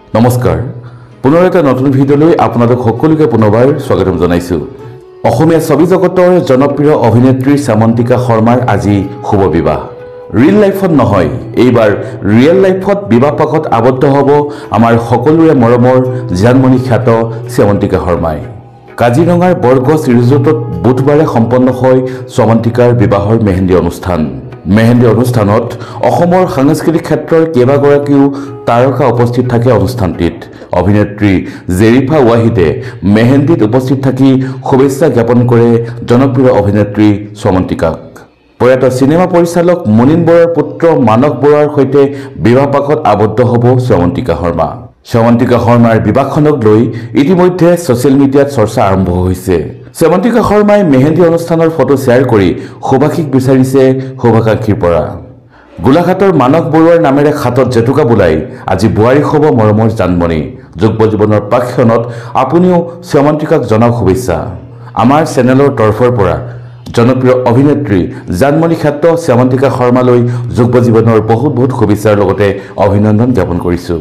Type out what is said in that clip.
নমস্কাৰ পুনৰ এটা নতুন ভিডিঅ'লৈ আপোনালোক সকলোকে পুনৰবাৰ স্বাগতম জনাইছোঁ অসমীয়া ছবি জগতৰ জনপ্ৰিয় অভিনেত্ৰী শ্যামন্তিকা শৰ্মাৰ আজি শুভ বিবাহ ৰিয়েল লাইফত নহয় এইবাৰ ৰিয়েল লাইফত বিবাহ পাশত আবদ্ধ হ'ব আমাৰ সকলোৰে মৰমৰ জানমণি খ্যাত শ্যামন্তিকা শৰ্মাই কাজিৰঙাৰ বৰগছ ৰিজৰ্টত বুধবাৰে সম্পন্ন হয় শ্যামন্তিকাৰ বিবাহৰ মেহেন্দি অনুষ্ঠানত অসমৰ সাংস্কৃতিক ক্ষেত্ৰৰ কেইবাগৰাকীও তাৰকা উপস্থিত থাকে অনুষ্ঠানটিত অভিনেত্ৰী জেৰিফা ৱাহিদে মেহেন্দিত উপস্থিত থাকি শুভেচ্ছা জ্ঞাপন কৰে জনপ্ৰিয় অভিনেত্ৰী শ্যামন্তিকাক প্ৰয়াত চিনেমা পৰিচালক মুনিন বৰাৰ পুত্ৰ মানস বৰাৰ সৈতে বিবাহ পাশত আবদ্ধ হ'ব শ্যামন্তিকা শৰ্মাৰ বিবাহখনক লৈ ইতিমধ্যে ছ'চিয়েল মিডিয়াত চৰ্চা আৰম্ভ হৈছে শ্যামন্তিকা শৰ্মাই মেহেন্দি অনুষ্ঠানৰ ফটো শ্বেয়াৰ কৰি শুভাশীষ বিচাৰিছে শুভাকাংক্ষীৰ পৰা গোলাঘাটৰ মানস বৰুৱাৰ নামেৰে খাটত জেতুকা বোলাই আজি বোৱাৰী হ'ব মৰমৰ জানমণি যুগ্ম জীৱনৰ প্ৰাক্ষণত আপুনিও শ্যামন্তিকাক জনাওক শুভেচ্ছা আমাৰ চেনেলৰ তৰফৰ পৰা জনপ্ৰিয় অভিনেত্ৰী জানমণি খ্যাত শ্যামন্তিকা শৰ্মালৈ যুগ্ম জীৱনৰ বহুত শুভেচ্ছাৰ লগতে অভিনন্দন জ্ঞাপন কৰিছোঁ